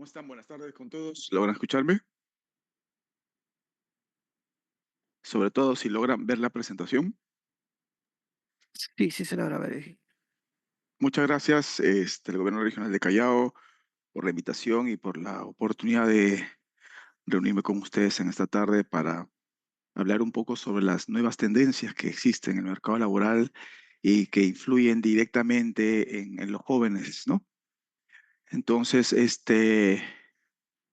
¿Cómo están? Buenas tardes con todos. ¿Logran escucharme? Sobre todo si logran ver la presentación. Sí, sí se logra ver. Muchas gracias, el Gobierno Regional de Callao, por la invitación y por la oportunidad de reunirme con ustedes en esta tarde para hablar un poco sobre las nuevas tendencias que existen en el mercado laboral y que influyen directamente en los jóvenes, ¿no? Entonces, en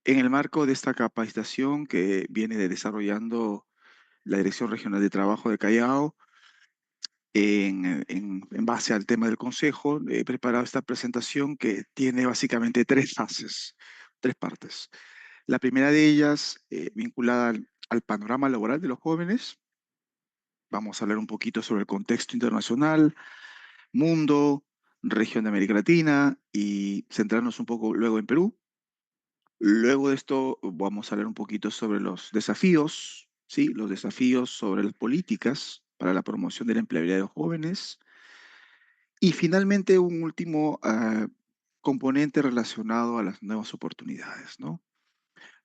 el marco de esta capacitación que viene desarrollando la Dirección Regional de Trabajo de Callao, en base al tema del Consejo, he preparado esta presentación que tiene básicamente tres fases, tres partes. La primera de ellas, vinculada al panorama laboral de los jóvenes. Vamos a hablar un poquito sobre el contexto internacional, mundo, región de América Latina y centrarnos un poco luego en Perú. Luego de esto vamos a hablar un poquito sobre los desafíos, ¿sí? Los desafíos sobre las políticas para la promoción de la empleabilidad de los jóvenes. Y finalmente, un último componente relacionado a las nuevas oportunidades, ¿no?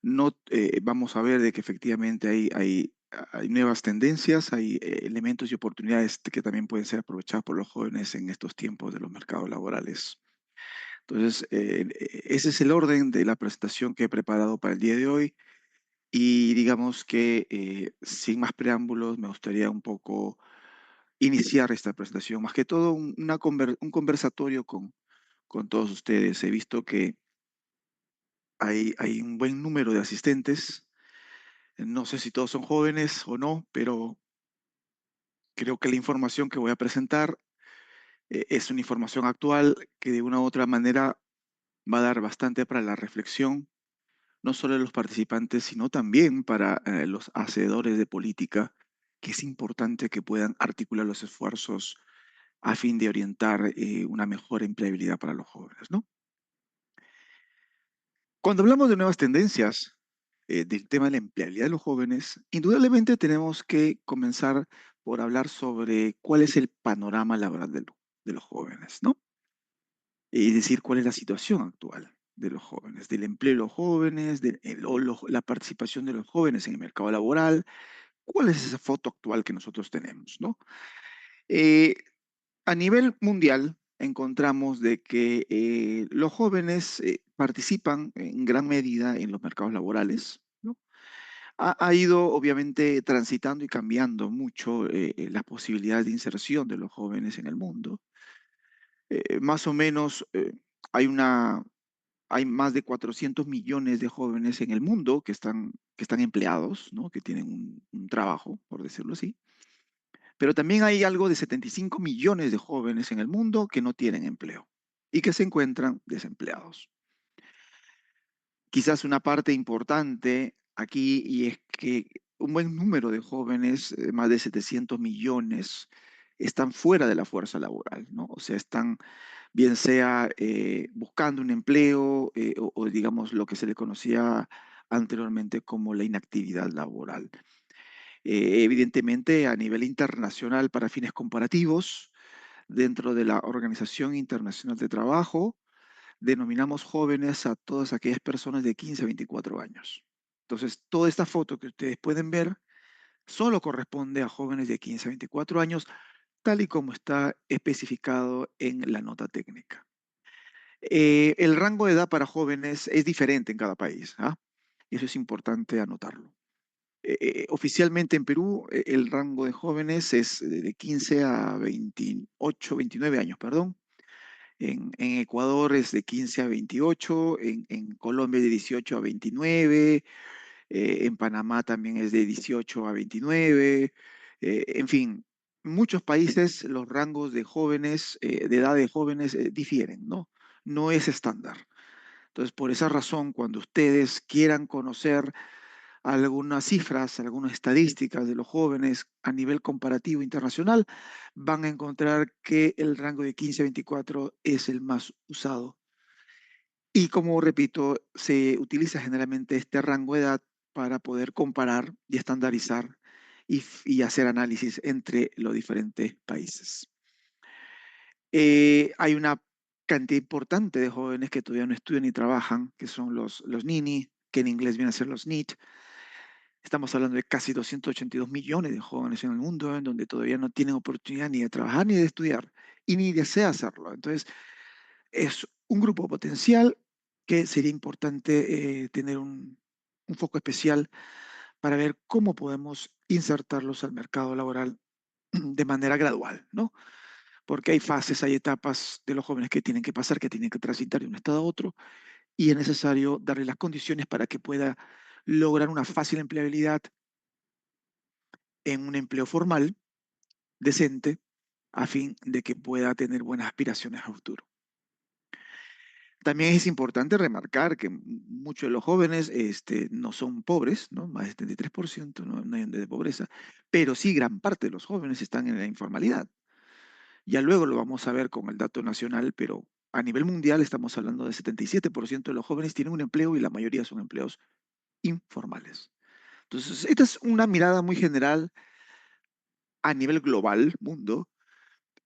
No, vamos a ver de que efectivamente hay nuevas tendencias, hay elementos y oportunidades que también pueden ser aprovechados por los jóvenes en estos tiempos de los mercados laborales. Entonces, ese es el orden de la presentación que he preparado para el día de hoy. Y digamos que sin más preámbulos, me gustaría un poco iniciar esta presentación, más que todo un conversatorio con todos ustedes. He visto que hay un buen número de asistentes. No sé si todos son jóvenes o no, pero creo que la información que voy a presentar es una información actual que de una u otra manera va a dar bastante para la reflexión, no solo de los participantes, sino también para los hacedores de política, que es importante que puedan articular los esfuerzos a fin de orientar una mejor empleabilidad para los jóvenes, ¿no? Cuando hablamos de nuevas tendencias del tema de la empleabilidad de los jóvenes, indudablemente tenemos que comenzar por hablar sobre cuál es el panorama laboral de los jóvenes, ¿no? Es decir, cuál es la situación actual de los jóvenes, del empleo de los jóvenes, la participación de los jóvenes en el mercado laboral, cuál es esa foto actual que nosotros tenemos, ¿no? Eh, a nivel mundial, encontramos de que los jóvenes participan en gran medida en los mercados laborales, ¿no? Ha ido obviamente transitando y cambiando mucho las posibilidades de inserción de los jóvenes en el mundo. Más o menos hay más de 400 millones de jóvenes en el mundo que están empleados, ¿no? Que tienen un trabajo, por decirlo así. Pero también hay algo de 75 millones de jóvenes en el mundo que no tienen empleo y que se encuentran desempleados. Quizás una parte importante aquí y es que un buen número de jóvenes, más de 700 millones, están fuera de la fuerza laboral, ¿no? O sea, están bien sea buscando un empleo o digamos lo que se le conocía anteriormente como la inactividad laboral. Evidentemente, a nivel internacional, para fines comparativos, dentro de la Organización Internacional de Trabajo, denominamos jóvenes a todas aquellas personas de 15 a 24 años. Entonces, toda esta foto que ustedes pueden ver solo corresponde a jóvenes de 15 a 24 años, tal y como está especificado en la nota técnica. El rango de edad para jóvenes es diferente en cada país, ¿ah? Y eso es importante anotarlo. Oficialmente en Perú, el rango de jóvenes es de 15 a 28, 29 años, perdón. En Ecuador es de 15 a 28, en Colombia es de 18 a 29, en Panamá también es de 18 a 29, en fin, muchos países los rangos de jóvenes, de edad de jóvenes, difieren, ¿no? No es estándar. Entonces, por esa razón, cuando ustedes quieran conocer algunas cifras, algunas estadísticas de los jóvenes a nivel comparativo internacional, van a encontrar que el rango de 15 a 24 es el más usado. Y como repito, se utiliza generalmente este rango de edad para poder comparar y estandarizar y hacer análisis entre los diferentes países. Hay una cantidad importante de jóvenes que todavía no estudian ni trabajan, que son los NINI, que en inglés vienen a ser los NEET. Estamos hablando de casi 282 millones de jóvenes en el mundo, en donde todavía no tienen oportunidad ni de trabajar ni de estudiar, y ni desea hacerlo. Entonces, es un grupo potencial que sería importante tener un foco especial para ver cómo podemos insertarlos al mercado laboral de manera gradual, ¿no? Porque hay fases, hay etapas de los jóvenes que tienen que pasar, que tienen que transitar de un estado a otro, y es necesario darle las condiciones para que pueda lograr una fácil empleabilidad en un empleo formal, decente, a fin de que pueda tener buenas aspiraciones a futuro. También es importante remarcar que muchos de los jóvenes no son pobres, ¿no? Más del 73%, no hay índice de pobreza, pero sí gran parte de los jóvenes están en la informalidad. Ya luego lo vamos a ver con el dato nacional, pero a nivel mundial estamos hablando de 77% de los jóvenes tienen un empleo y la mayoría son empleos informales. Entonces, esta es una mirada muy general a nivel global, mundo,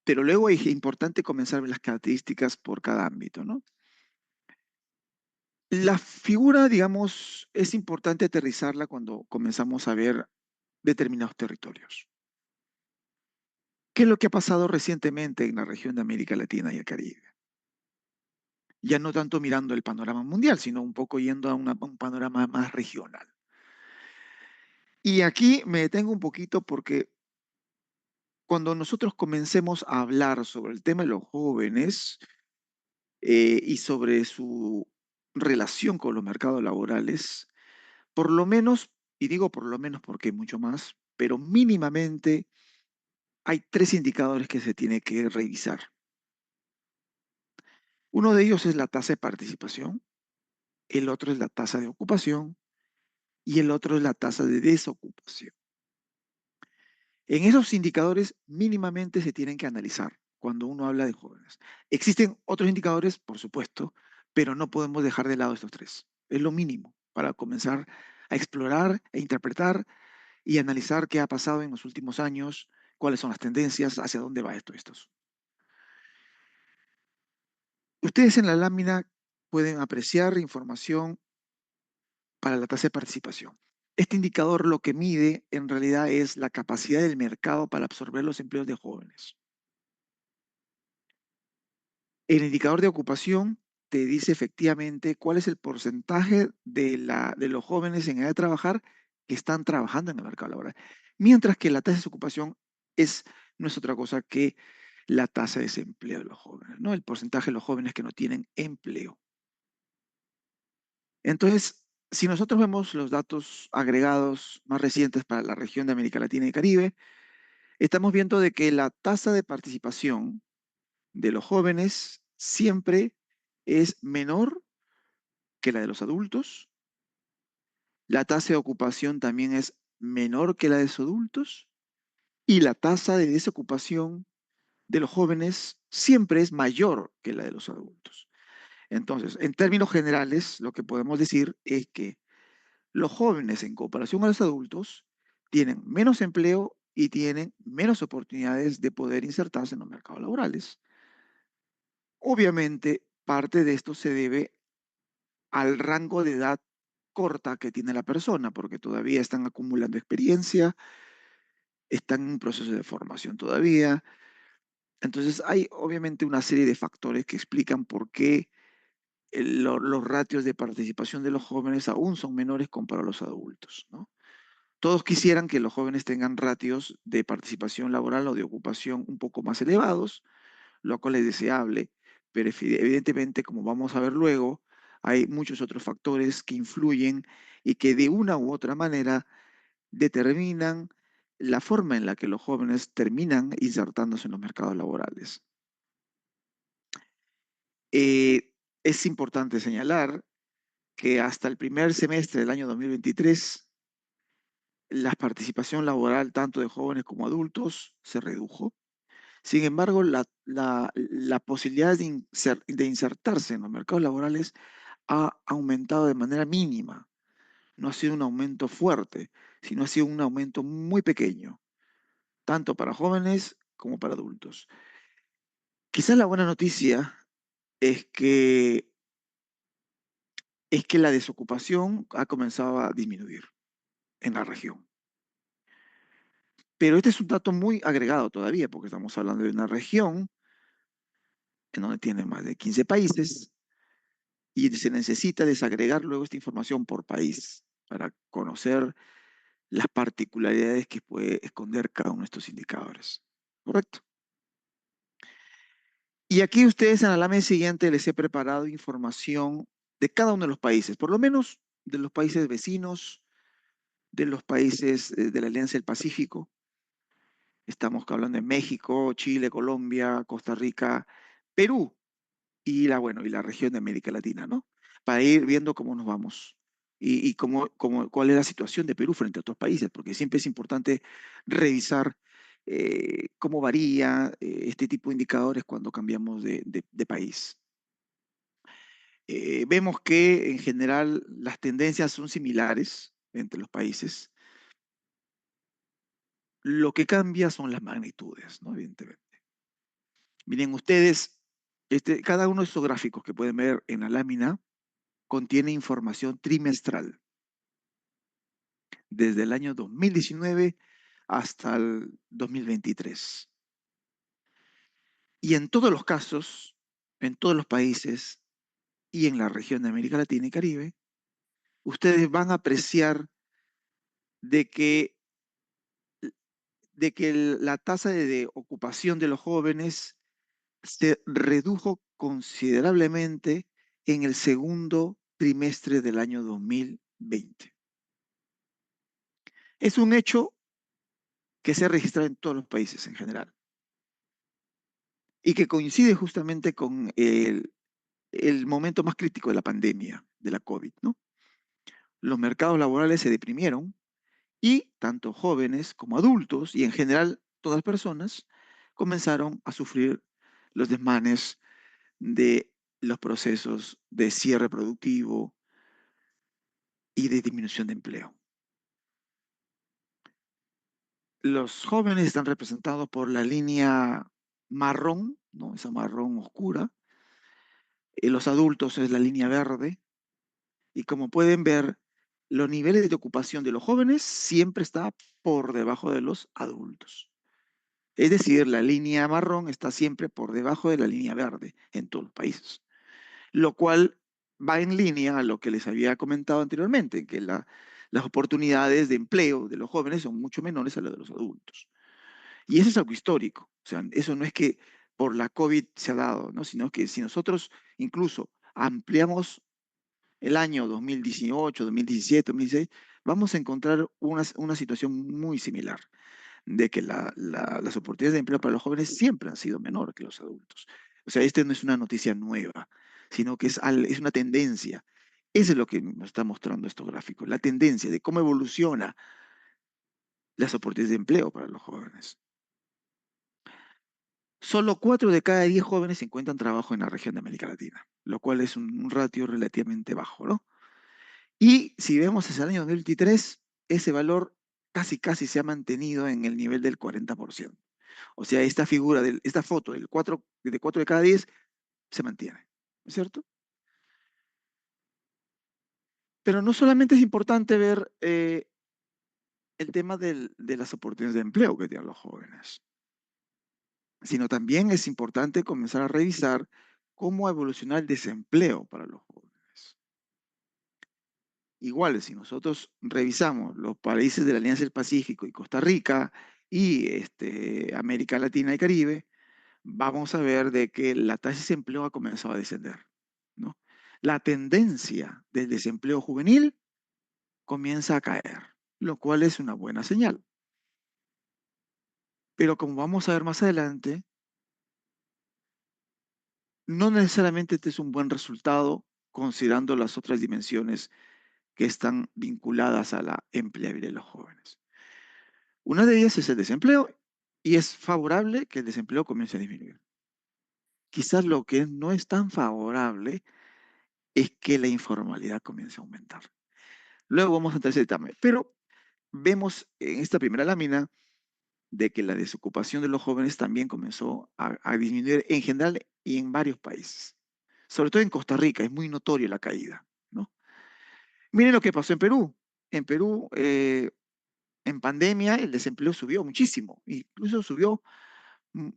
pero luego es importante comenzar a ver las características por cada ámbito, ¿no? La figura, digamos, es importante aterrizarla cuando comenzamos a ver determinados territorios. ¿Qué es lo que ha pasado recientemente en la región de América Latina y el Caribe? Ya no tanto mirando el panorama mundial, sino un poco yendo a un panorama más regional. Y aquí me detengo un poquito porque cuando nosotros comencemos a hablar sobre el tema de los jóvenes y sobre su relación con los mercados laborales, por lo menos, y digo por lo menos porque hay mucho más, pero mínimamente hay tres indicadores que se tiene que revisar. Uno de ellos es la tasa de participación, el otro es la tasa de ocupación y el otro es la tasa de desocupación. En esos indicadores mínimamente se tienen que analizar cuando uno habla de jóvenes. Existen otros indicadores, por supuesto, pero no podemos dejar de lado estos tres. Es lo mínimo para comenzar a explorar e interpretar y analizar qué ha pasado en los últimos años, cuáles son las tendencias, hacia dónde va esto. Ustedes en la lámina pueden apreciar información para la tasa de participación. Este indicador lo que mide en realidad es la capacidad del mercado para absorber los empleos de jóvenes. El indicador de ocupación te dice efectivamente cuál es el porcentaje de los jóvenes en edad de trabajar que están trabajando en el mercado laboral. Mientras que la tasa de desocupación no es otra cosa que la tasa de desempleo de los jóvenes, ¿no? El porcentaje de los jóvenes que no tienen empleo. Entonces, si nosotros vemos los datos agregados más recientes para la región de América Latina y Caribe, estamos viendo de que la tasa de participación de los jóvenes siempre es menor que la de los adultos. La tasa de ocupación también es menor que la de los adultos. Y la tasa de desocupación de los jóvenes siempre es mayor que la de los adultos. Entonces, en términos generales, lo que podemos decir es que los jóvenes en comparación a los adultos tienen menos empleo y tienen menos oportunidades de poder insertarse en los mercados laborales. Obviamente, parte de esto se debe al rango de edad corta que tiene la persona, porque todavía están acumulando experiencia, están en un proceso de formación todavía. Entonces, hay obviamente una serie de factores que explican por qué los ratios de participación de los jóvenes aún son menores comparado a los adultos, ¿no? Todos quisieran que los jóvenes tengan ratios de participación laboral o de ocupación un poco más elevados, lo cual es deseable, pero evidentemente, como vamos a ver luego, hay muchos otros factores que influyen y que de una u otra manera determinan la forma en la que los jóvenes terminan insertándose en los mercados laborales. Es importante señalar que hasta el primer semestre del año 2023, la participación laboral tanto de jóvenes como adultos se redujo. Sin embargo, la posibilidad de insertarse en los mercados laborales ha aumentado de manera mínima. No ha sido un aumento fuerte, sino ha sido un aumento muy pequeño, tanto para jóvenes como para adultos. Quizás la buena noticia es que, es que la desocupación ha comenzado a disminuir en la región. Pero este es un dato muy agregado todavía, porque estamos hablando de una región en donde tiene más de 15 países y se necesita desagregar luego esta información por país para conocer las particularidades que puede esconder cada uno de estos indicadores. ¿Correcto? Y aquí ustedes en la lámina siguiente les he preparado información de cada uno de los países, por lo menos de los países vecinos, de los países de la Alianza del Pacífico. Estamos hablando de México, Chile, Colombia, Costa Rica, Perú y bueno, y la región de América Latina, ¿no? Para ir viendo cómo nos vamos y cuál es la situación de Perú frente a otros países, porque siempre es importante revisar cómo varía este tipo de indicadores cuando cambiamos de país. Vemos que en general las tendencias son similares entre los países. Lo que cambia son las magnitudes, ¿no? Evidentemente. Miren ustedes, cada uno de estos gráficos que pueden ver en la lámina contiene información trimestral, desde el año 2019 hasta el 2023. Y en todos los casos, en todos los países y en la región de América Latina y Caribe, ustedes van a apreciar de que, la tasa de ocupación de los jóvenes se redujo considerablemente en el segundo trimestre del año 2020. Es un hecho que se ha registrado en todos los países en general y que coincide justamente con el momento más crítico de la pandemia, de la COVID, ¿no? Los mercados laborales se deprimieron y tanto jóvenes como adultos y en general todas personas comenzaron a sufrir los desmanes de los procesos de cierre productivo y de disminución de empleo. Los jóvenes están representados por la línea marrón, ¿no? Esa marrón oscura. Los adultos es la línea verde. Y como pueden ver, los niveles de ocupación de los jóvenes siempre está por debajo de los adultos. Es decir, la línea marrón está siempre por debajo de la línea verde en todos los países, lo cual va en línea a lo que les había comentado anteriormente, que las oportunidades de empleo de los jóvenes son mucho menores a las de los adultos. Y eso es algo histórico. O sea, eso no es que por la COVID se ha dado, ¿no? Sino que si nosotros incluso ampliamos el año 2018, 2017, 2016, vamos a encontrar una situación muy similar, de que las oportunidades de empleo para los jóvenes siempre han sido menores que los adultos. O sea, este no es una noticia nueva, sino que es una tendencia. Eso es lo que nos está mostrando estos gráficos, la tendencia de cómo evoluciona las oportunidades de empleo para los jóvenes. Solo 4 de cada 10 jóvenes encuentran trabajo en la región de América Latina, lo cual es un ratio relativamente bajo, ¿no? Y si vemos hacia el año 2023, ese valor casi se ha mantenido en el nivel del 40%. O sea, esta figura, esta foto de 4 de cada 10 se mantiene, ¿no es cierto? Pero no solamente es importante ver el tema de las oportunidades de empleo que tienen los jóvenes, sino también es importante comenzar a revisar cómo evoluciona el desempleo para los jóvenes. Igual, si nosotros revisamos los países de la Alianza del Pacífico y Costa Rica y América Latina y Caribe, vamos a ver de que la tasa de desempleo ha comenzado a descender, ¿no? La tendencia del desempleo juvenil comienza a caer, lo cual es una buena señal. Pero como vamos a ver más adelante, no necesariamente este es un buen resultado considerando las otras dimensiones que están vinculadas a la empleabilidad de los jóvenes. Una de ellas es el desempleo y es favorable que el desempleo comience a disminuir. Quizás lo que no es tan favorable es que la informalidad comience a aumentar. Luego vamos a entrar en ese tema, pero vemos en esta primera lámina de que la desocupación de los jóvenes también comenzó a disminuir en general y en varios países. Sobre todo en Costa Rica, es muy notorio la caída, ¿no? Miren lo que pasó en Perú. En Perú, en pandemia, el desempleo subió muchísimo, incluso subió mm,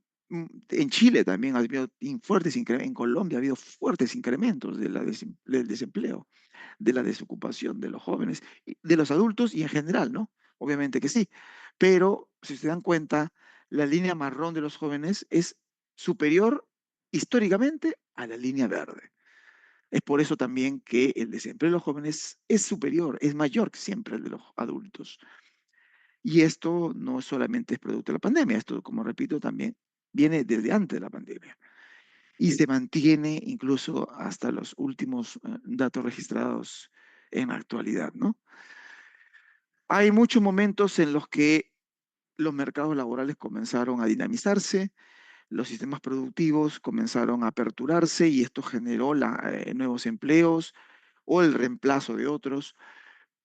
en Chile también ha habido fuertes incrementos, en Colombia ha habido fuertes incrementos del desempleo, de la desocupación de los jóvenes, de los adultos y en general, ¿no? Obviamente que sí. Pero si se dan cuenta, la línea marrón de los jóvenes es superior históricamente a la línea verde. Es por eso también que el desempleo de los jóvenes es superior, es mayor que siempre el de los adultos. Y esto no solamente es producto de la pandemia, esto, como repito, también viene desde antes de la pandemia y se mantiene incluso hasta los últimos datos registrados en la actualidad, ¿no? Hay muchos momentos en los que los mercados laborales comenzaron a dinamizarse, los sistemas productivos comenzaron a aperturarse y esto generó nuevos empleos o el reemplazo de otros.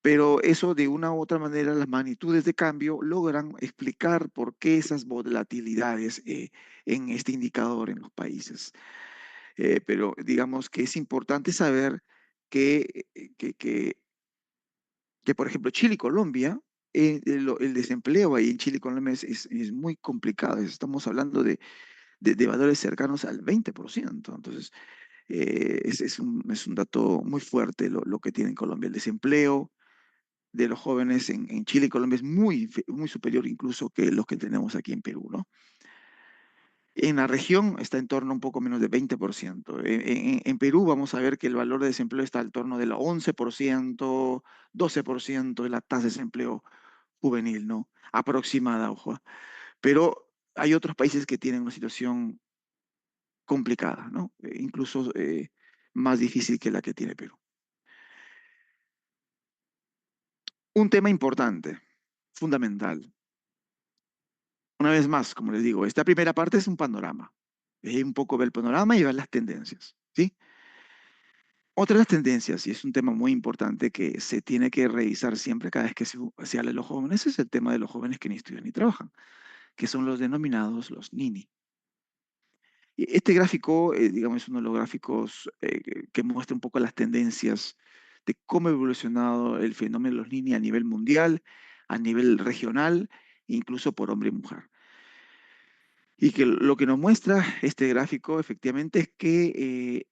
Pero eso de una u otra manera, las magnitudes de cambio logran explicar por qué esas volatilidades en este indicador en los países. Pero digamos que es importante saber que, eh, que, que, que, por ejemplo, Chile y Colombia, el desempleo ahí en Chile y Colombia es muy complicado. Estamos hablando de valores cercanos al 20%. Entonces, es un dato muy fuerte lo que tiene en Colombia. El desempleo de los jóvenes en Chile y Colombia es muy superior incluso que los que tenemos aquí en Perú, ¿no? En la región está en torno a un poco menos de 20%. En Perú vamos a ver que el valor de desempleo está al torno del 11%, 12% de la tasa de desempleo juvenil, ¿no? Aproximada, ojo. Pero hay otros países que tienen una situación complicada, ¿no? Incluso más difícil que la que tiene Perú. Un tema importante, fundamental. Una vez más, como les digo, esta primera parte es un panorama. Un poco ver el panorama y ver las tendencias, ¿sí? Otra de las tendencias, y es un tema muy importante que se tiene que revisar siempre cada vez que se habla de los jóvenes, es el tema de los jóvenes que ni estudian ni trabajan, que son los denominados los NINI. Y este gráfico, digamos, es uno de los gráficos que muestra un poco las tendencias de cómo ha evolucionado el fenómeno de los NINI a nivel mundial, a nivel regional, incluso por hombre y mujer. Y que lo que nos muestra este gráfico efectivamente es que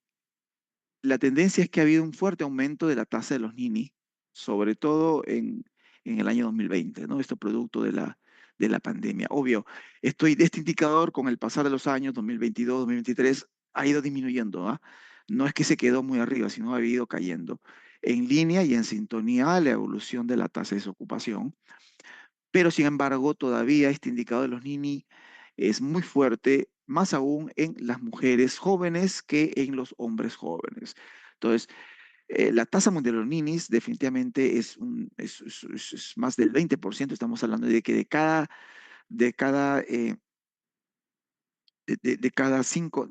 la tendencia es que ha habido un fuerte aumento de la tasa de los Nini, sobre todo en el año 2020, ¿no? Esto producto de la pandemia. Obvio, este indicador con el pasar de los años 2022, 2023 ha ido disminuyendo, ¿ah? No es que se quedó muy arriba, sino ha ido cayendo en línea y en sintonía a la evolución de la tasa de desocupación. Pero sin embargo, todavía este indicador de los Nini es muy fuerte, más aún en las mujeres jóvenes que en los hombres jóvenes. Entonces, la tasa mundial de los ninis definitivamente es más del 20%. Estamos hablando de que de cada cinco,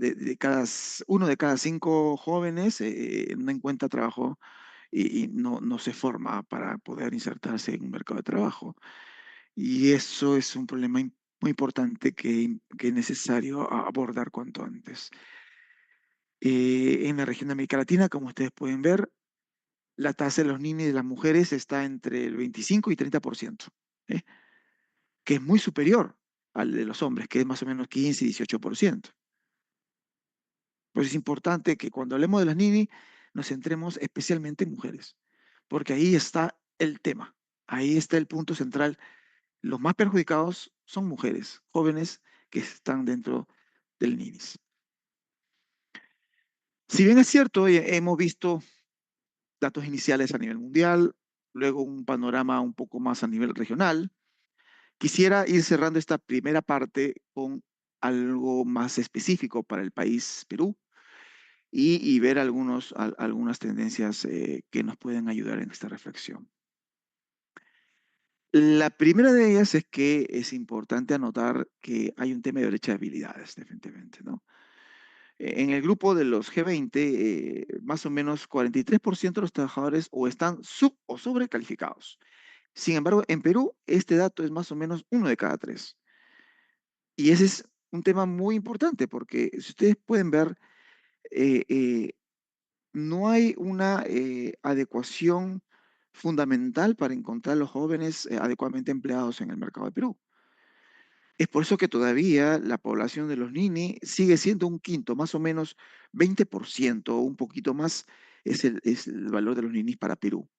uno de cada cinco jóvenes no encuentra trabajo y no se forma para poder insertarse en un mercado de trabajo. Y eso es un problema muy importante que es necesario abordar cuanto antes. En la región de América Latina, como ustedes pueden ver, la tasa de los ninis de las mujeres está entre el 25 y 30%, ¿eh? Que es muy superior al de los hombres, que es más o menos 15 y 18%. Pues es importante que cuando hablemos de las ninis nos centremos especialmente en mujeres, porque ahí está el tema, ahí está el punto central. Los más perjudicados son mujeres jóvenes que están dentro del ninis. Si bien es cierto, hemos visto datos iniciales a nivel mundial, luego un panorama un poco más a nivel regional, quisiera ir cerrando esta primera parte con algo más específico para el país Perú y ver algunas tendencias que nos pueden ayudar en esta reflexión. La primera de ellas es que es importante anotar que hay un tema de brecha de habilidades, definitivamente, ¿no? En el grupo de los G20, más o menos 43% de los trabajadores o están o sobrecalificados. Sin embargo, en Perú, este dato es más o menos uno de cada tres. Y ese es un tema muy importante porque si ustedes pueden ver, no hay una adecuación fundamental para encontrar a los jóvenes adecuadamente empleados en el mercado de Perú. Es por eso que todavía la población de los Nini sigue siendo un quinto, más o menos 20% o un poquito más es el valor de los Ninis para Perú,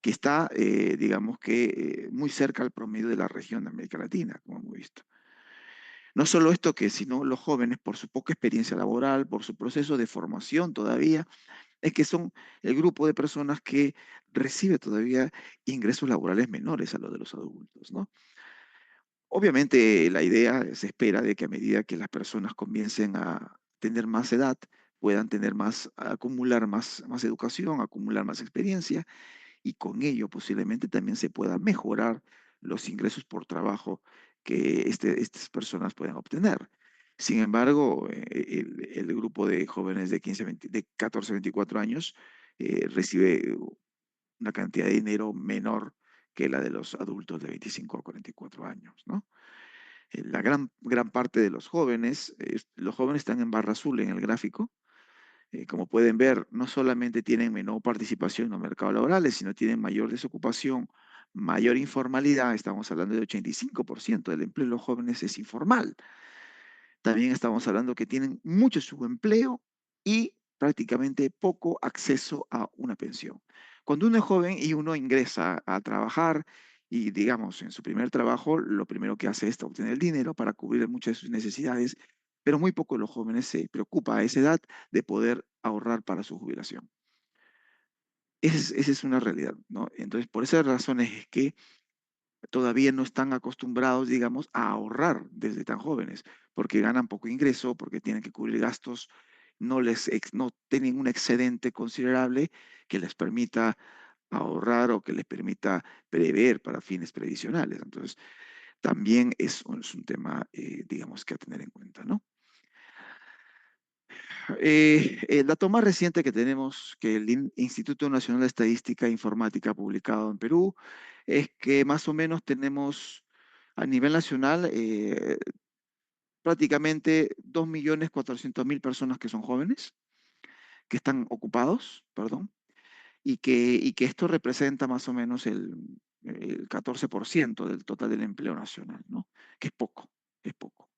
que está, digamos que, muy cerca al promedio de la región de América Latina, como hemos visto. No solo esto, que sino los jóvenes, por su poca experiencia laboral, por su proceso de formación todavía, es que son el grupo de personas que recibe todavía ingresos laborales menores a los de los adultos, ¿no? Obviamente la idea se espera de que a medida que las personas comiencen a tener más edad, puedan tener más, acumular más educación, acumular más experiencia y con ello posiblemente también se pueda mejorar los ingresos por trabajo que estas personas puedan obtener. Sin embargo, el grupo de jóvenes de 15, 20 de 14, 24 años recibe una cantidad de dinero menor que la de los adultos de 25 a 44 años, ¿no? La gran parte de los jóvenes están en barra azul en el gráfico. Como pueden ver, no solamente tienen menor participación en los mercados laborales, sino tienen mayor desocupación, mayor informalidad. Estamos hablando de 85% del empleo de los jóvenes es informal. También estamos hablando que tienen mucho subempleo y prácticamente poco acceso a una pensión. Cuando uno es joven y uno ingresa a trabajar y, digamos, en su primer trabajo, lo primero que hace es obtener el dinero para cubrir muchas de sus necesidades, pero muy poco de los jóvenes se preocupa a esa edad de poder ahorrar para su jubilación. Esa es una realidad, ¿no? Entonces, por esas razones es que todavía no están acostumbrados, digamos, a ahorrar desde tan jóvenes, porque ganan poco ingreso, porque tienen que cubrir gastos, no tienen un excedente considerable que les permita ahorrar o que les permita prever para fines previsionales. Entonces, también es un tema, digamos, que a tener en cuenta, ¿no? El dato más reciente que tenemos, que el Instituto Nacional de Estadística e Informática ha publicado en Perú, es que más o menos tenemos a nivel nacional prácticamente 2.400.000 personas que son jóvenes, que están ocupados, perdón, y que esto representa más o menos el 14% del total del empleo nacional, ¿no? Que es poco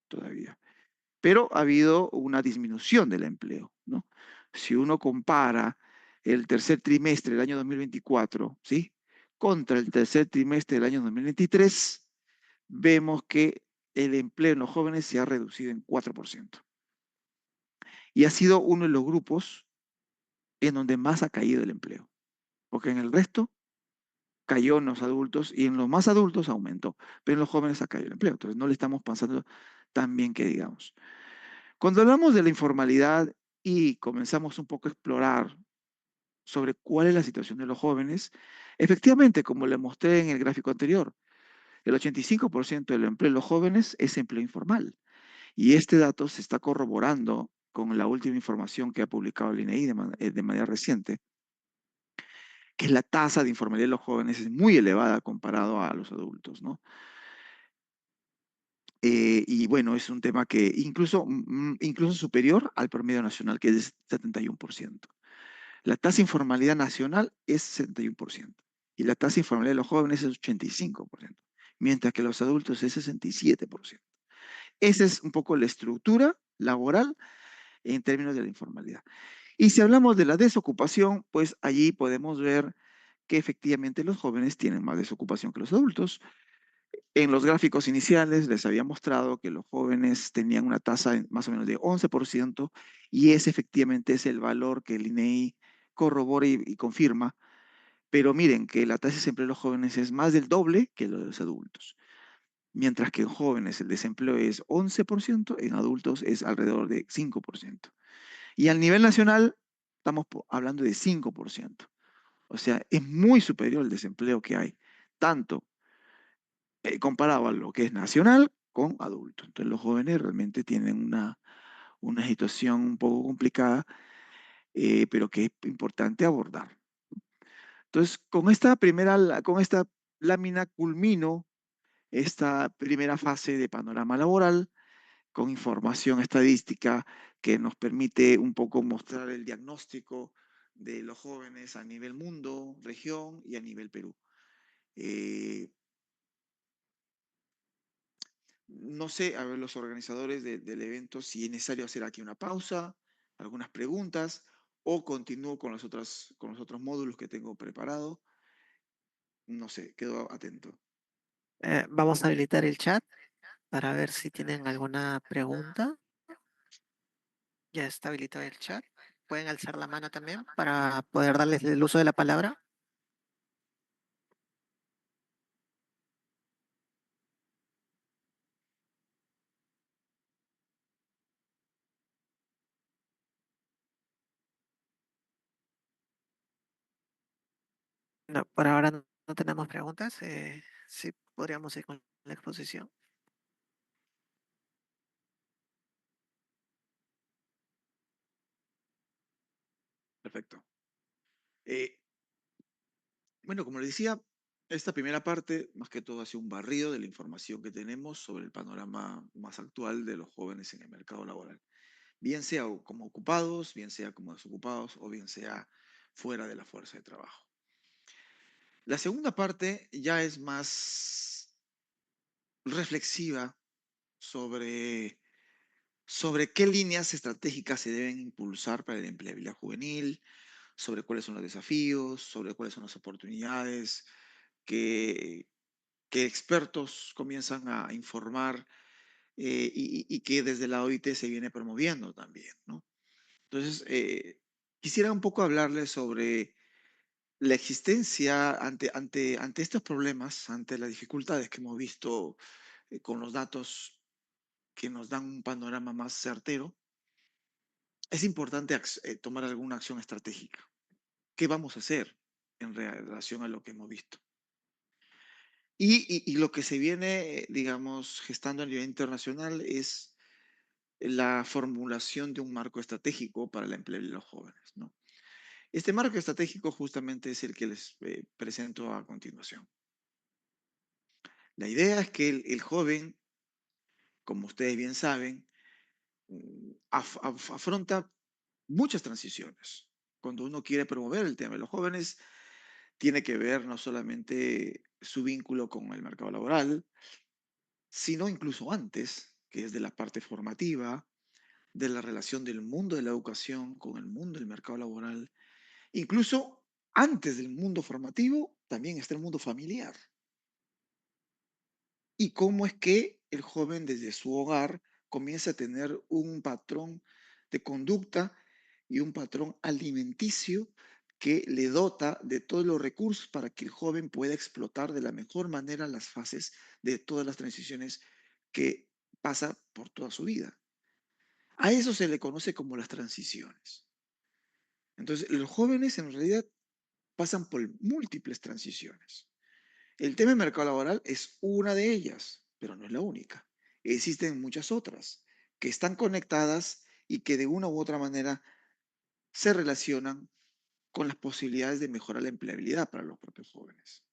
todavía. Pero ha habido una disminución del empleo, ¿no? Si uno compara el tercer trimestre del año 2024, ¿sí? Contra el tercer trimestre del año 2023, vemos que el empleo en los jóvenes se ha reducido en 4%. Y ha sido uno de los grupos en donde más ha caído el empleo, porque en el resto cayó en los adultos y en los más adultos aumentó, pero en los jóvenes ha caído el empleo. Entonces no le estamos pasando tan bien que digamos. Cuando hablamos de la informalidad y comenzamos un poco a explorar sobre cuál es la situación de los jóvenes, efectivamente, como le mostré en el gráfico anterior, el 85% del empleo de los jóvenes es empleo informal. Y este dato se está corroborando con la última información que ha publicado el INEI de manera reciente, que la tasa de informalidad de los jóvenes es muy elevada comparado a los adultos, ¿no? Y bueno, es un tema que incluso superior al promedio nacional, que es 71%. La tasa de informalidad nacional es 61% y la tasa de informalidad de los jóvenes es 85%, mientras que los adultos es 67%. Esa es un poco la estructura laboral en términos de la informalidad. Y si hablamos de la desocupación, pues allí podemos ver que efectivamente los jóvenes tienen más desocupación que los adultos. En los gráficos iniciales les había mostrado que los jóvenes tenían una tasa más o menos de 11% y ese efectivamente es el valor que el INEI corrobora y confirma. Pero miren que la tasa de desempleo de los jóvenes es más del doble que lo de los adultos. Mientras que en jóvenes el desempleo es 11%, en adultos es alrededor de 5%. Y al nivel nacional estamos hablando de 5%. O sea, es muy superior el desempleo que hay, tanto comparado a lo que es nacional con adultos. Entonces los jóvenes realmente tienen una situación un poco complicada, pero que es importante abordar. Entonces, con esta lámina culmino esta primera fase de panorama laboral con información estadística que nos permite un poco mostrar el diagnóstico de los jóvenes a nivel mundo, región y a nivel Perú. Eh, no sé, a ver, los organizadores del evento, si es necesario hacer aquí una pausa, algunas preguntas, o continúo con los otros módulos que tengo preparado. No sé, quedo atento. Vamos a habilitar el chat para ver si tienen alguna pregunta. Ya está habilitado el chat. Pueden alzar la mano también para poder darles el uso de la palabra. No, por ahora no tenemos preguntas. Sí, podríamos ir con la exposición. Perfecto. Eh, bueno, como les decía, esta primera parte, más que todo, ha sido un barrido de la información que tenemos sobre el panorama más actual de los jóvenes en el mercado laboral. Bien sea como ocupados, bien sea como desocupados o bien sea fuera de la fuerza de trabajo. La segunda parte ya es más reflexiva sobre, sobre qué líneas estratégicas se deben impulsar para la empleabilidad juvenil, sobre cuáles son los desafíos, sobre cuáles son las oportunidades que, que expertos comienzan a informar y que desde la OIT se viene promoviendo también, ¿no? Entonces, quisiera un poco hablarles sobre la existencia ante estos problemas, ante las dificultades que hemos visto con los datos que nos dan un panorama más certero, es importante tomar alguna acción estratégica. ¿Qué vamos a hacer en relación a lo que hemos visto? Y lo que se viene, digamos, gestando a nivel internacional es la formulación de un marco estratégico para el empleo de los jóvenes, ¿no? Este marco estratégico justamente es el que les presento a continuación. La idea es que el joven, como ustedes bien saben, afronta muchas transiciones. Cuando uno quiere promover el tema de los jóvenes, tiene que ver no solamente su vínculo con el mercado laboral, sino incluso antes, que es de la parte formativa, de la relación del mundo de la educación con el mundo del mercado laboral. Incluso antes del mundo formativo, también está el mundo familiar. Y cómo es que el joven desde su hogar comienza a tener un patrón de conducta y un patrón alimenticio que le dota de todos los recursos para que el joven pueda explotar de la mejor manera las fases de todas las transiciones que pasa por toda su vida. A eso se le conoce como las transiciones. Entonces, los jóvenes en realidad pasan por múltiples transiciones. El tema del mercado laboral es una de ellas, pero no es la única. Existen muchas otras que están conectadas y que de una u otra manera se relacionan con las posibilidades de mejorar la empleabilidad para los propios jóvenes.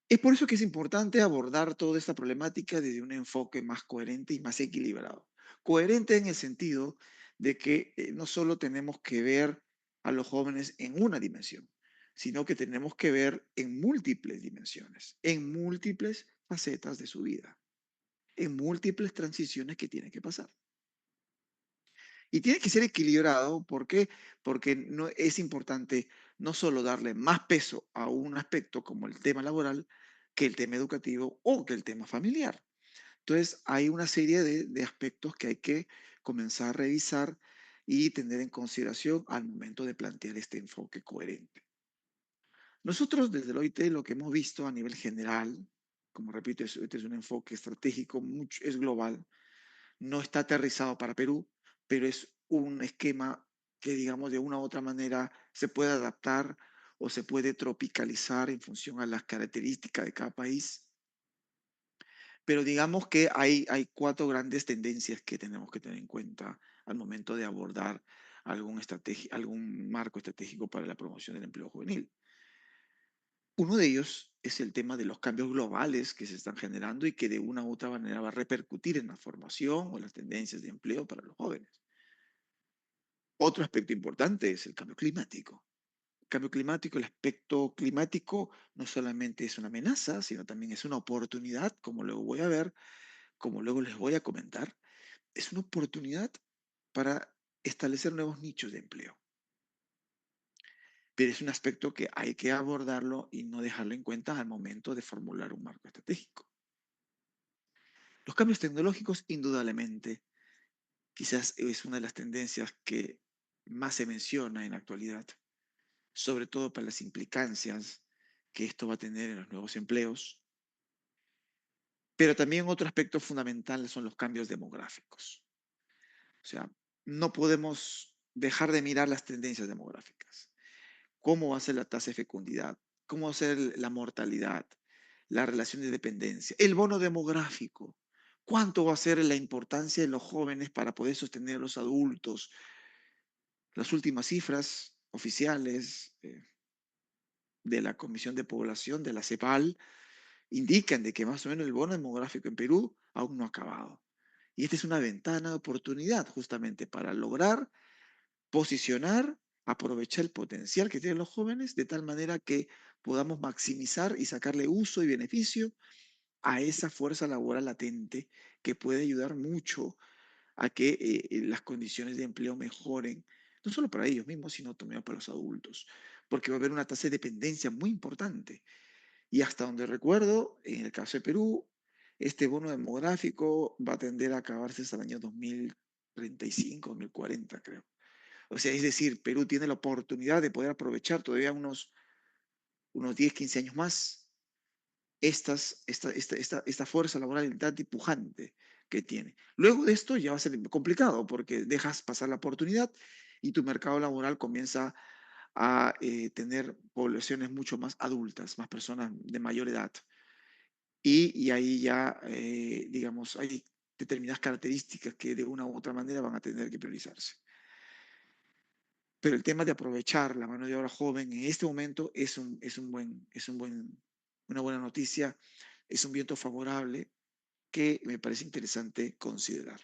Es por eso que es importante abordar toda esta problemática desde un enfoque más coherente y más equilibrado. Coherente en el sentido de que no solo tenemos que ver a los jóvenes en una dimensión, sino que tenemos que ver en múltiples dimensiones, en múltiples facetas de su vida, en múltiples transiciones que tienen que pasar. Y tiene que ser equilibrado, ¿por qué? Porque no, es importante no solo darle más peso a un aspecto como el tema laboral, que el tema educativo o que el tema familiar. Entonces, hay una serie de aspectos que hay que comenzar a revisar y tener en consideración al momento de plantear este enfoque coherente. Nosotros desde el OIT lo que hemos visto a nivel general, como repito, este es un enfoque estratégico, mucho, es global, no está aterrizado para Perú, pero es un esquema que, digamos, de una u otra manera se puede adaptar o se puede tropicalizar en función a las características de cada país. Pero digamos que hay cuatro grandes tendencias que tenemos que tener en cuenta al momento de abordar algún marco estratégico para la promoción del empleo juvenil. Uno de ellos es el tema de los cambios globales que se están generando y que de una u otra manera va a repercutir en la formación o las tendencias de empleo para los jóvenes. Otro aspecto importante es el cambio climático. El cambio climático, el aspecto climático no solamente es una amenaza, sino también es una oportunidad, como luego voy a ver, como luego les voy a comentar, es una oportunidad para establecer nuevos nichos de empleo. Pero es un aspecto que hay que abordarlo y no dejarlo en cuenta al momento de formular un marco estratégico. Los cambios tecnológicos, indudablemente, quizás es una de las tendencias que más se menciona en la actualidad, sobre todo para las implicancias que esto va a tener en los nuevos empleos. Pero también otro aspecto fundamental son los cambios demográficos. O sea, no podemos dejar de mirar las tendencias demográficas. ¿Cómo va a ser la tasa de fecundidad? ¿Cómo va a ser la mortalidad? La relación de dependencia, el bono demográfico. ¿Cuánto va a ser la importancia de los jóvenes para poder sostener a los adultos? Las últimas cifras oficiales de la Comisión de Población, de la CEPAL, indican de que más o menos el bono demográfico en Perú aún no ha acabado. Y esta es una ventana de oportunidad justamente para lograr posicionar, aprovechar el potencial que tienen los jóvenes de tal manera que podamos maximizar y sacarle uso y beneficio a esa fuerza laboral latente que puede ayudar mucho a que las condiciones de empleo mejoren, no solo para ellos mismos, sino también para los adultos, porque va a haber una tasa de dependencia muy importante. Y hasta donde recuerdo, en el caso de Perú, este bono demográfico va a tender a acabarse hasta el año 2035, 2040, creo. O sea, es decir, Perú tiene la oportunidad de poder aprovechar todavía unos 10, 15 años más esta fuerza laboral tan pujante que tiene. Luego de esto ya va a ser complicado porque dejas pasar la oportunidad y tu mercado laboral comienza a tener poblaciones mucho más adultas, más personas de mayor edad. Y ahí ya, digamos, hay determinadas características que de una u otra manera van a tener que priorizarse. Pero el tema de aprovechar la mano de obra joven en este momento una buena noticia, es un viento favorable que me parece interesante considerar.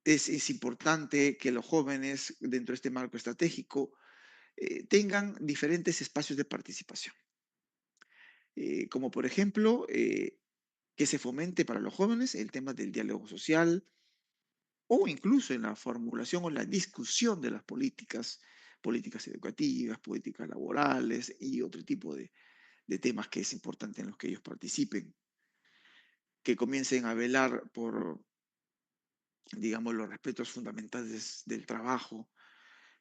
Es importante que los jóvenes dentro de este marco estratégico tengan diferentes espacios de participación, como por ejemplo que se fomente para los jóvenes el tema del diálogo social, o incluso en la formulación o la discusión de las políticas, políticas educativas, políticas laborales y otro tipo de temas que es importante en los que ellos participen, que comiencen a velar por, digamos, los respetos fundamentales del trabajo.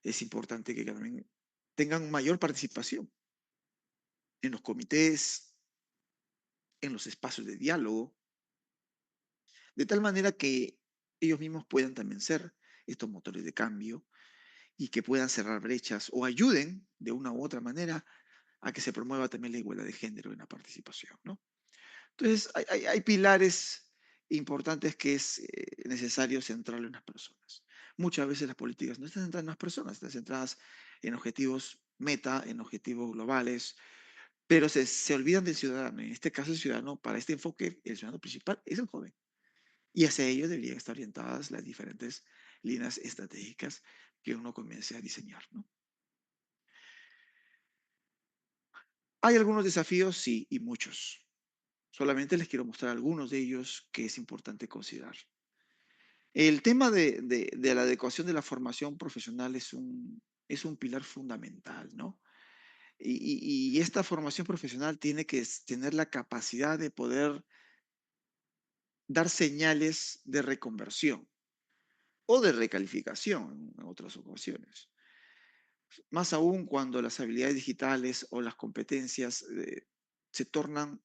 Es importante que también tengan mayor participación en los comités, en los espacios de diálogo, de tal manera que ellos mismos puedan también ser estos motores de cambio y que puedan cerrar brechas o ayuden de una u otra manera a que se promueva también la igualdad de género en la participación, ¿no? Entonces, hay pilares importantes que es necesario centrarlo en las personas. Muchas veces las políticas no están centradas en las personas, están centradas en objetivos meta, en objetivos globales, pero se olvidan del ciudadano. En este caso, el ciudadano, para este enfoque, el ciudadano principal es el joven. Y hacia ello deberían estar orientadas las diferentes líneas estratégicas que uno comience a diseñar, ¿no? Hay algunos desafíos, sí, y muchos. Solamente les quiero mostrar algunos de ellos que es importante considerar. El tema de la adecuación de la formación profesional es un pilar fundamental, ¿no? Y esta formación profesional tiene que tener la capacidad de poder dar señales de reconversión o de recalificación en otras ocasiones. Más aún cuando las habilidades digitales o las competencias se tornan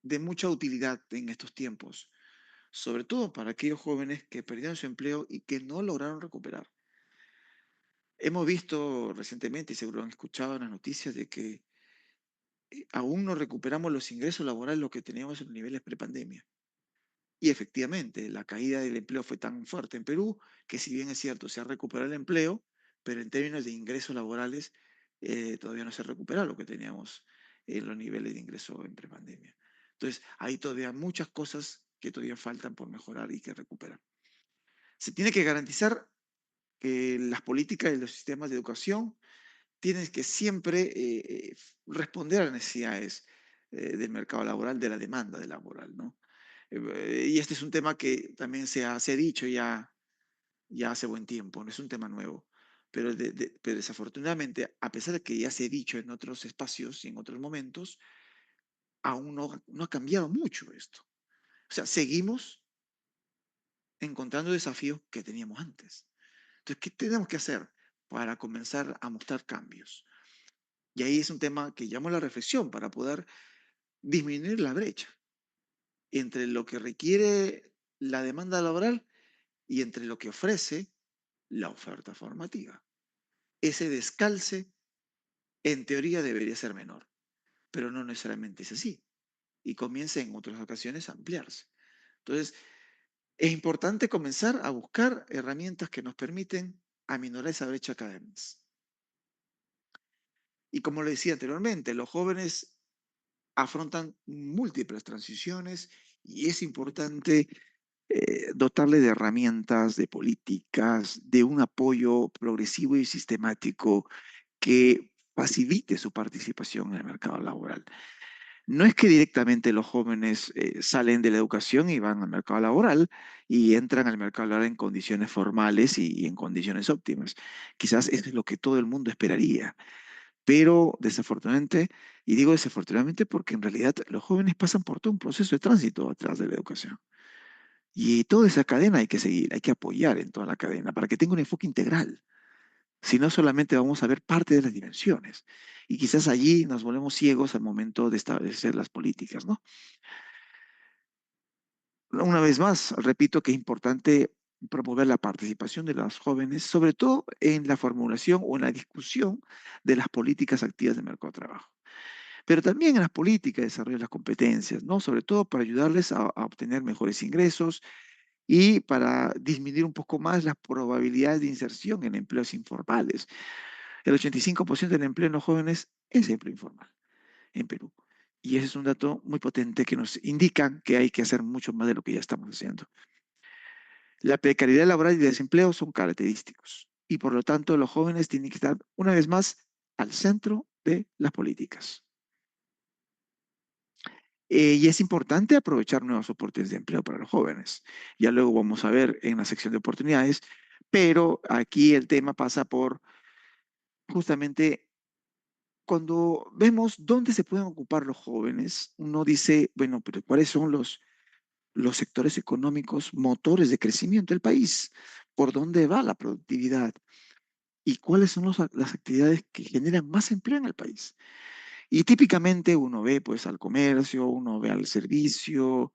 de mucha utilidad en estos tiempos, sobre todo para aquellos jóvenes que perdieron su empleo y que no lograron recuperar. Hemos visto recientemente, y seguro han escuchado en las noticias, de que aún no recuperamos los ingresos laborales lo que teníamos en los niveles prepandemia. Y efectivamente, la caída del empleo fue tan fuerte en Perú que si bien es cierto, se ha recuperado el empleo, pero en términos de ingresos laborales todavía no se ha recuperado lo que teníamos en los niveles de ingreso en prepandemia. Entonces, hay todavía muchas cosas que todavía faltan por mejorar y que recuperar. Se tiene que garantizar que las políticas y los sistemas de educación tienen que siempre responder a las necesidades del mercado laboral, de la demanda de laboral, ¿no? Y este es un tema que también se ha dicho ya hace buen tiempo, no es un tema nuevo. Pero desafortunadamente, a pesar de que ya se ha dicho en otros espacios y en otros momentos, aún no ha cambiado mucho esto. O sea, seguimos encontrando desafíos que teníamos antes. Entonces, ¿qué tenemos que hacer para comenzar a mostrar cambios? Y ahí es un tema que llamo a la reflexión para poder disminuir la brecha entre lo que requiere la demanda laboral y entre lo que ofrece la oferta formativa. Ese descalce, en teoría, debería ser menor, pero no necesariamente es así y comienza en otras ocasiones a ampliarse. Entonces, es importante comenzar a buscar herramientas que nos permiten aminorar esa brecha cada vez. Y como le decía anteriormente, los jóvenes afrontan múltiples transiciones y es importante dotarle de herramientas, de políticas, de un apoyo progresivo y sistemático que facilite su participación en el mercado laboral. No es que directamente los jóvenes salen de la educación y van al mercado laboral y entran al mercado laboral en condiciones formales y en condiciones óptimas. Quizás eso es lo que todo el mundo esperaría, pero desafortunadamente, y digo desafortunadamente porque en realidad los jóvenes pasan por todo un proceso de tránsito atrás de la educación. Y toda esa cadena hay que seguir, hay que apoyar en toda la cadena para que tenga un enfoque integral. Si no, solamente vamos a ver parte de las dimensiones. Y quizás allí nos volvemos ciegos al momento de establecer las políticas, ¿no? Una vez más, repito que es importante promover la participación de los jóvenes, sobre todo en la formulación o en la discusión de las políticas activas de mercado de trabajo. Pero también en las políticas de desarrollo de las competencias, ¿no? Sobre todo para ayudarles a obtener mejores ingresos y para disminuir un poco más las probabilidades de inserción en empleos informales. El 85% del empleo en los jóvenes es empleo informal en Perú. Y ese es un dato muy potente que nos indica que hay que hacer mucho más de lo que ya estamos haciendo. La precariedad laboral y el desempleo son característicos y por lo tanto los jóvenes tienen que estar una vez más al centro de las políticas. Y es importante aprovechar nuevas oportunidades de empleo para los jóvenes. Ya luego vamos a ver en la sección de oportunidades, pero aquí el tema pasa por justamente cuando vemos dónde se pueden ocupar los jóvenes, uno dice, bueno, pero ¿cuáles son los sectores económicos motores de crecimiento del país? ¿Por dónde va la productividad? ¿Y cuáles son las actividades que generan más empleo en el país? Y típicamente uno ve pues al comercio, uno ve al servicio,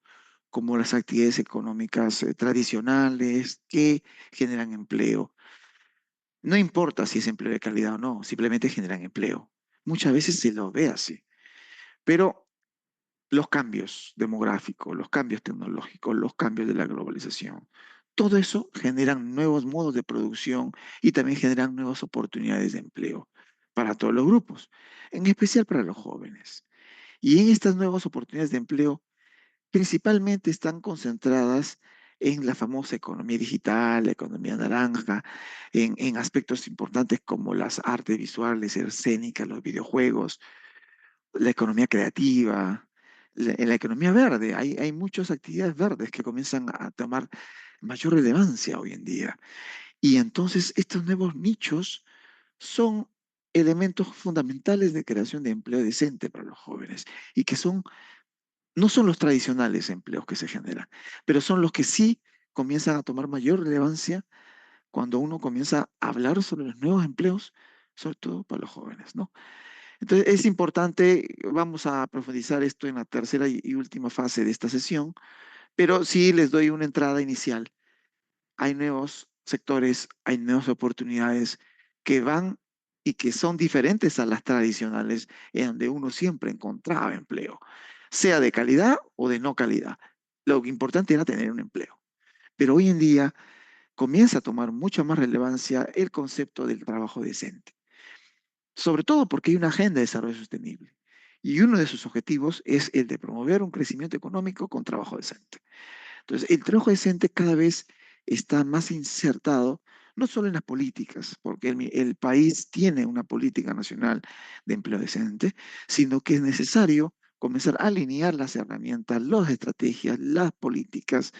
como las actividades económicas tradicionales que generan empleo. No importa si es empleo de calidad o no, simplemente generan empleo. Muchas veces se lo ve así. Pero los cambios demográficos, los cambios tecnológicos, los cambios de la globalización, todo eso generan nuevos modos de producción y también generan nuevas oportunidades de empleo para todos los grupos, en especial para los jóvenes. Y en estas nuevas oportunidades de empleo, principalmente están concentradas en la famosa economía digital, la economía naranja, en aspectos importantes como las artes visuales, escénicas, los videojuegos, la economía creativa, en la economía verde. Hay muchas actividades verdes que comienzan a tomar mayor relevancia hoy en día. Y entonces estos nuevos nichos son elementos fundamentales de creación de empleo decente para los jóvenes y que no son los tradicionales empleos que se generan, pero son los que sí comienzan a tomar mayor relevancia cuando uno comienza a hablar sobre los nuevos empleos, sobre todo para los jóvenes, ¿no? Entonces es importante, vamos a profundizar esto en la tercera y última fase de esta sesión, pero sí les doy una entrada inicial. Hay nuevos sectores, hay nuevas oportunidades que van y que son diferentes a las tradicionales, en donde uno siempre encontraba empleo, sea de calidad o de no calidad. Lo importante era tener un empleo. Pero hoy en día comienza a tomar mucha más relevancia el concepto del trabajo decente, sobre todo porque hay una agenda de desarrollo sostenible. Y uno de sus objetivos es el de promover un crecimiento económico con trabajo decente. Entonces, el trabajo decente cada vez está más insertado no solo en las políticas, porque el país tiene una política nacional de empleo decente, sino que es necesario comenzar a alinear las herramientas, las estrategias, las políticas,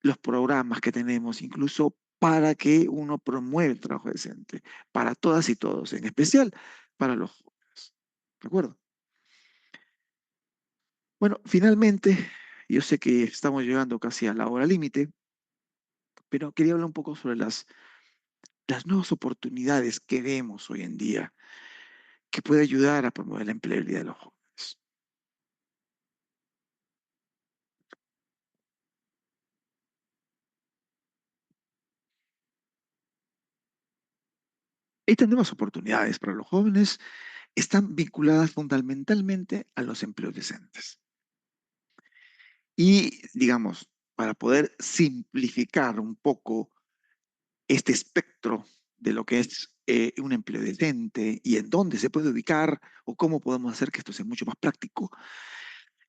los programas que tenemos, incluso para que uno promueva el trabajo decente, para todas y todos, en especial para los jóvenes. ¿De acuerdo? Bueno, finalmente, yo sé que estamos llegando casi a la hora límite, pero quería hablar un poco sobre las nuevas oportunidades que vemos hoy en día, que puede ayudar a promover la empleabilidad de los jóvenes. Estas nuevas oportunidades para los jóvenes están vinculadas fundamentalmente a los empleos decentes. Y, digamos, para poder simplificar un poco este espectro de lo que es un empleo decente y en dónde se puede ubicar o cómo podemos hacer que esto sea mucho más práctico,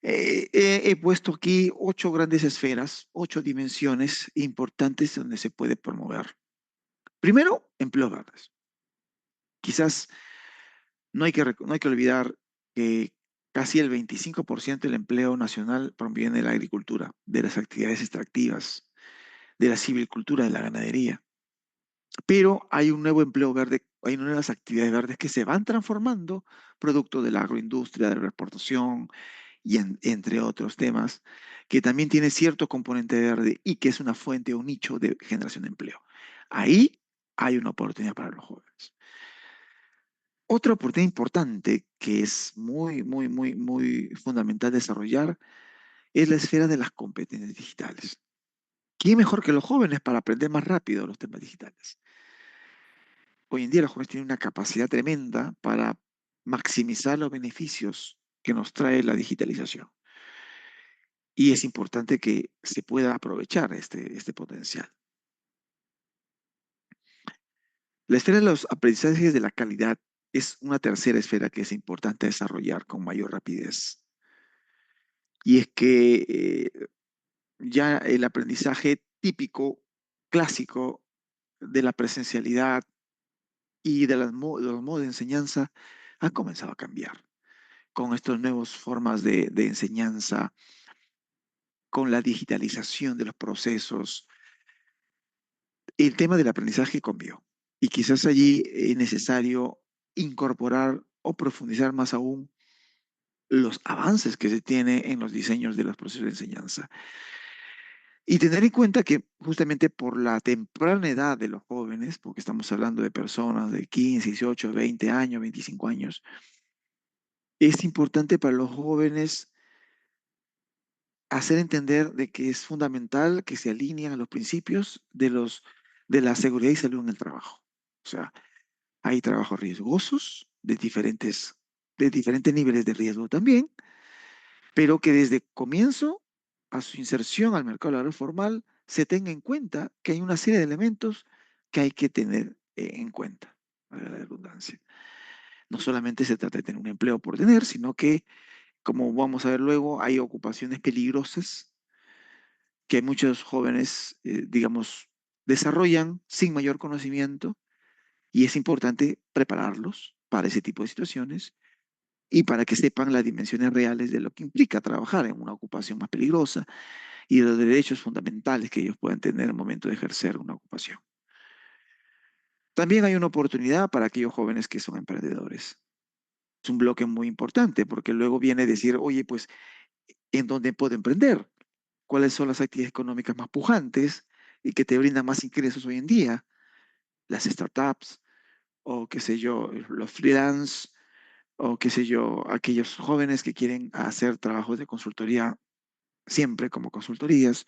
he puesto aquí 8 grandes esferas, 8 dimensiones importantes donde se puede promover. Primero, empleos verdes. Quizás no hay que olvidar que casi el 25% del empleo nacional proviene de la agricultura, de las actividades extractivas, de la silvicultura, de la ganadería. Pero hay un nuevo empleo verde, hay nuevas actividades verdes que se van transformando producto de la agroindustria, de la exportación y entre otros temas, que también tiene cierto componente verde y que es una fuente o un nicho de generación de empleo. Ahí hay una oportunidad para los jóvenes. Otra oportunidad importante que es muy, muy, muy, muy fundamental desarrollar es la esfera de las competencias digitales. ¿Quién mejor que los jóvenes para aprender más rápido los temas digitales? Hoy en día los jóvenes tienen una capacidad tremenda para maximizar los beneficios que nos trae la digitalización. Y es importante que se pueda aprovechar este potencial. La esfera de los aprendizajes de la calidad es una tercera esfera que es importante desarrollar con mayor rapidez. Y es que ya el aprendizaje típico, clásico de la presencialidad y de los modos de enseñanza ha comenzado a cambiar con estas nuevas formas de enseñanza, con la digitalización de los procesos. El tema del aprendizaje cambió y quizás allí es necesario incorporar o profundizar más aún los avances que se tiene en los diseños de los procesos de enseñanza. Y tener en cuenta que justamente por la temprana edad de los jóvenes, porque estamos hablando de personas de 15, 18, 20 años, 25 años, es importante para los jóvenes hacer entender de que es fundamental que se alineen a los principios de la seguridad y salud en el trabajo. O sea, hay trabajos riesgosos de diferentes niveles de riesgo también, pero que desde comienzo a su inserción al mercado laboral formal se tenga en cuenta que hay una serie de elementos que hay que tener en cuenta, para la redundancia. No solamente se trata de tener un empleo por tener, sino que, como vamos a ver luego, hay ocupaciones peligrosas que muchos jóvenes, digamos, desarrollan sin mayor conocimiento y es importante prepararlos para ese tipo de situaciones y para que sepan las dimensiones reales de lo que implica trabajar en una ocupación más peligrosa y de los derechos fundamentales que ellos puedan tener al momento de ejercer una ocupación. También hay una oportunidad para aquellos jóvenes que son emprendedores. Es un bloque muy importante porque luego viene a decir, oye, pues, ¿en dónde puedo emprender? ¿Cuáles son las actividades económicas más pujantes y que te brindan más ingresos hoy en día? Las startups o qué sé yo, los freelance o qué sé yo, aquellos jóvenes que quieren hacer trabajos de consultoría siempre como consultorías.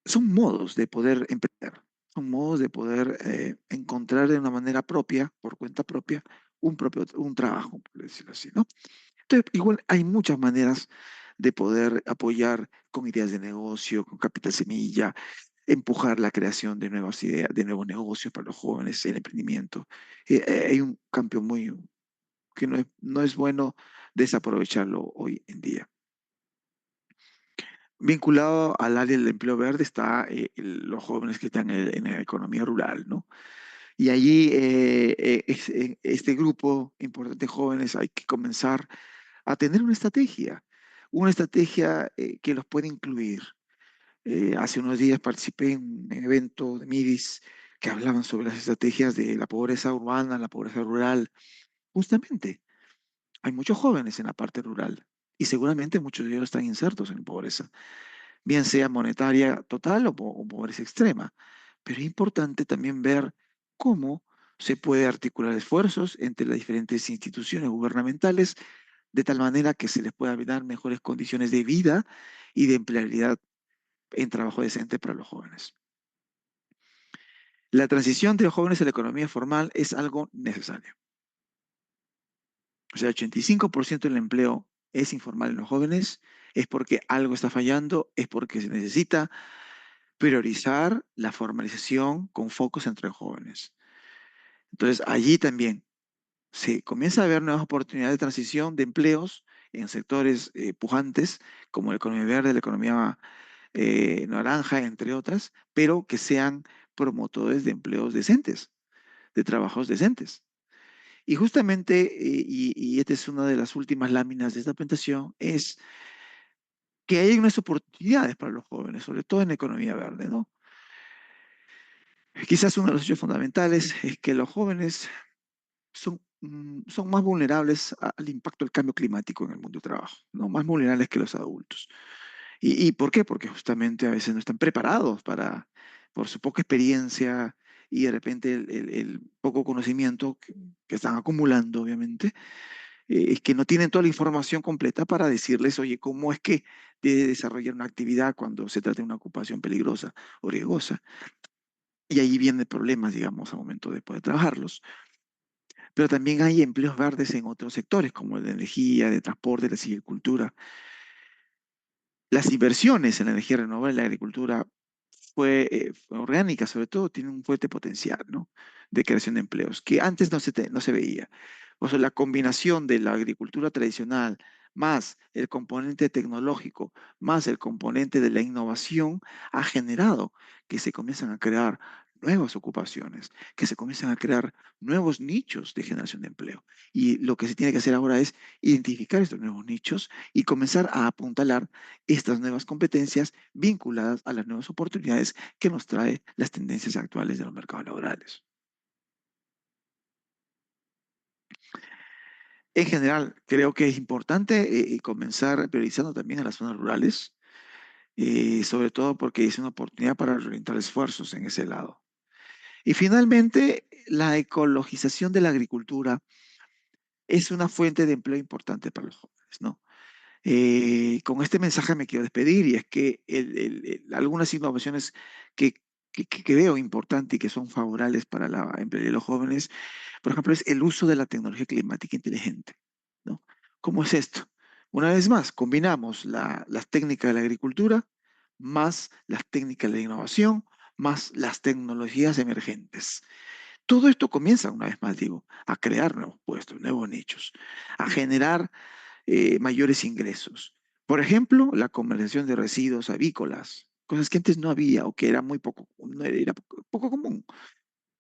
Son modos de poder emprender, son modos de poder encontrar de una manera propia, por cuenta propia, un trabajo, por decirlo así, ¿no? Entonces, igual hay muchas maneras de poder apoyar con ideas de negocio, con capital semilla, empujar la creación de nuevas ideas, de nuevos negocios para los jóvenes, el emprendimiento. Hay un cambio muy que no es bueno desaprovecharlo hoy en día. vinculado al área del empleo verde está los jóvenes que están en la economía rural, ¿no? Y allí, este grupo importante de jóvenes, hay que comenzar a tener una estrategia que los puede incluir. Hace unos días participé en un evento de MIDIS que hablaban sobre las estrategias de la pobreza urbana, la pobreza rural. Justamente, hay muchos jóvenes en la parte rural y seguramente muchos de ellos están insertos en pobreza, bien sea monetaria total o pobreza extrema. Pero es importante también ver cómo se puede articular esfuerzos entre las diferentes instituciones gubernamentales de tal manera que se les pueda dar mejores condiciones de vida y de empleabilidad en trabajo decente para los jóvenes. La transición de los jóvenes a la economía formal es algo necesario. O sea, 85% del empleo es informal en los jóvenes, es porque algo está fallando, es porque se necesita priorizar la formalización con focos entre jóvenes. Entonces, allí también se comienza a ver nuevas oportunidades de transición de empleos en sectores pujantes, como la economía verde, la economía naranja, entre otras, pero que sean promotores de empleos decentes, de trabajos decentes. Y justamente, y esta es una de las últimas láminas de esta presentación, es que hay unas oportunidades para los jóvenes, sobre todo en la economía verde, ¿no? Quizás uno de los hechos fundamentales es que los jóvenes son más vulnerables al impacto del cambio climático en el mundo del trabajo, ¿no? Más vulnerables que los adultos. Y por qué? Porque justamente a veces no están preparados por su poca experiencia y de repente el poco conocimiento que están acumulando, obviamente, es que no tienen toda la información completa para decirles, oye, ¿cómo es que debe desarrollar una actividad cuando se trata de una ocupación peligrosa o riesgosa? Y ahí vienen problemas, digamos, al momento de poder trabajarlos. Pero también hay empleos verdes en otros sectores, como el de energía, de transporte, de la silvicultura. Las inversiones en la energía renovable en la agricultura fue orgánica, sobre todo, tiene un fuerte potencial, ¿no? De creación de empleos, que antes no se veía. O sea, la combinación de la agricultura tradicional más el componente tecnológico, más el componente de la innovación, ha generado que se comienzan a crear nuevas ocupaciones, que se comienzan a crear nuevos nichos de generación de empleo. Y lo que se tiene que hacer ahora es identificar estos nuevos nichos y comenzar a apuntalar estas nuevas competencias vinculadas a las nuevas oportunidades que nos trae las tendencias actuales de los mercados laborales. En general, creo que es importante comenzar priorizando también a las zonas rurales, sobre todo porque es una oportunidad para orientar esfuerzos en ese lado. Y finalmente, la ecologización de la agricultura es una fuente de empleo importante para los jóvenes, ¿no? Con este mensaje me quiero despedir y es que algunas innovaciones que, que veo importantes y que son favorables para la empleabilidad de los jóvenes, por ejemplo, es el uso de la tecnología climática inteligente, ¿no? ¿Cómo es esto? Una vez más, combinamos las técnicas de la agricultura más las técnicas de la innovación, más las tecnologías emergentes. Todo esto comienza, una vez más digo, a crear nuevos puestos, nuevos nichos, a generar mayores ingresos. Por ejemplo, la comercialización de residuos avícolas, cosas que antes no había o que era muy poco, no era poco común,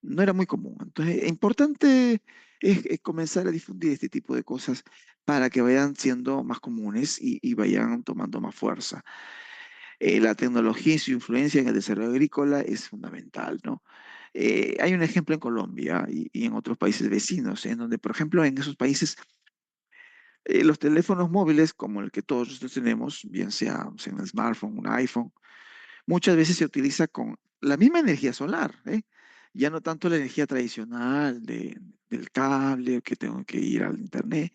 no era muy común. Entonces, es importante es comenzar a difundir este tipo de cosas para que vayan siendo más comunes y vayan tomando más fuerza. La tecnología y su influencia en el desarrollo agrícola es fundamental, ¿no? Hay un ejemplo en Colombia y en otros países vecinos, en donde, por ejemplo, en esos países los teléfonos móviles, como el que todos nosotros tenemos, bien sea o sea, un smartphone, un iPhone, muchas veces se utiliza con la misma energía solar, ¿eh? Ya no tanto la energía tradicional del cable, que tengo que ir al internet.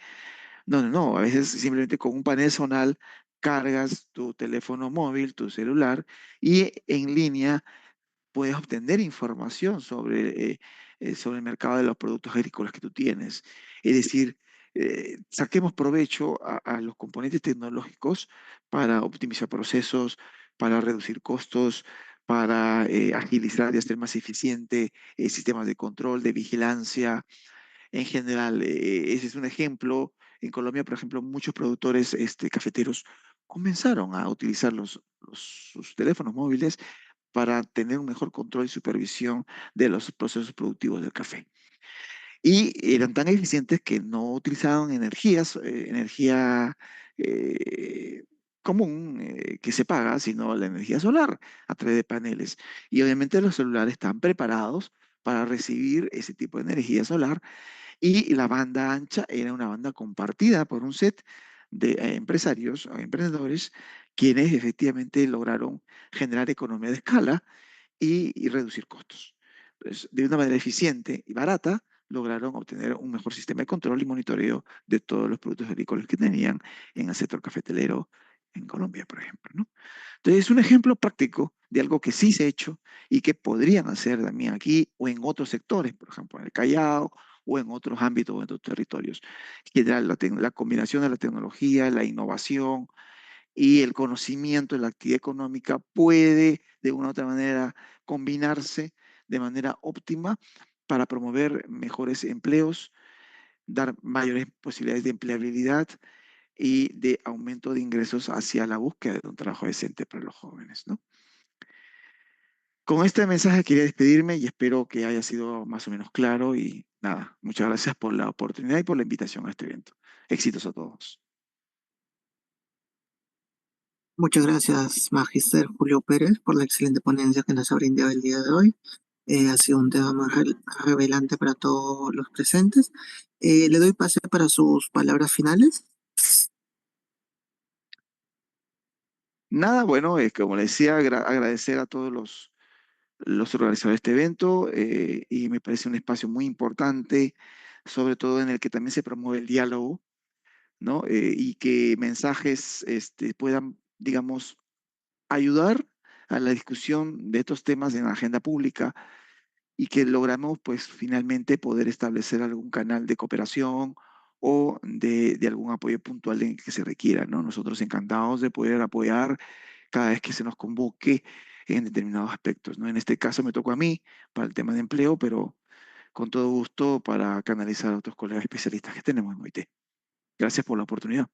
No, no, no. A veces simplemente con un panel solar cargas tu teléfono móvil, tu celular, y en línea puedes obtener información sobre el mercado de los productos agrícolas que tú tienes. Es decir, saquemos provecho a los componentes tecnológicos para optimizar procesos, para reducir costos, para agilizar y hacer más eficiente sistemas de control, de vigilancia. En general, ese es un ejemplo. En Colombia, por ejemplo, muchos productores cafeteros comenzaron a utilizar sus teléfonos móviles para tener un mejor control y supervisión de los procesos productivos del café. Y eran tan eficientes que no utilizaban energía eh, común que se paga, sino la energía solar a través de paneles. Y obviamente los celulares están preparados para recibir ese tipo de energía solar y la banda ancha era una banda compartida por un set de empresarios o emprendedores quienes efectivamente lograron generar economía de escala y reducir costos. Entonces, de una manera eficiente y barata, lograron obtener un mejor sistema de control y monitoreo de todos los productos agrícolas que tenían en el sector cafetalero en Colombia, por ejemplo, ¿no? Entonces, es un ejemplo práctico de algo que sí se ha hecho y que podrían hacer también aquí o en otros sectores, por ejemplo, en el Callao o en otros ámbitos o en otros territorios. Que la combinación de la tecnología, la innovación, y el conocimiento de la actividad económica puede de una u otra manera combinarse de manera óptima para promover mejores empleos, dar mayores posibilidades de empleabilidad y de aumento de ingresos hacia la búsqueda de un trabajo decente para los jóvenes, ¿no? Con este mensaje quería despedirme y espero que haya sido más o menos claro y nada, muchas gracias por la oportunidad y por la invitación a este evento. Éxitos a todos. Muchas gracias, Magister Julio Pérez, por la excelente ponencia que nos ha brindado el día de hoy. Ha sido un tema muy revelante para todos los presentes. Le doy pase para sus palabras finales. Nada, bueno, como les decía, agradecer a todos los organizadores de este evento y me parece un espacio muy importante, sobre todo en el que también se promueve el diálogo, ¿no? Y que mensajes puedan, digamos, ayudar a la discusión de estos temas en la agenda pública y que logramos, pues, finalmente poder establecer algún canal de cooperación o de algún apoyo puntual en el que se requiera, ¿no? Nosotros encantados de poder apoyar cada vez que se nos convoque en determinados aspectos, ¿no? En este caso me tocó a mí para el tema de empleo, pero con todo gusto para canalizar a otros colegas especialistas que tenemos en OIT. Gracias por la oportunidad.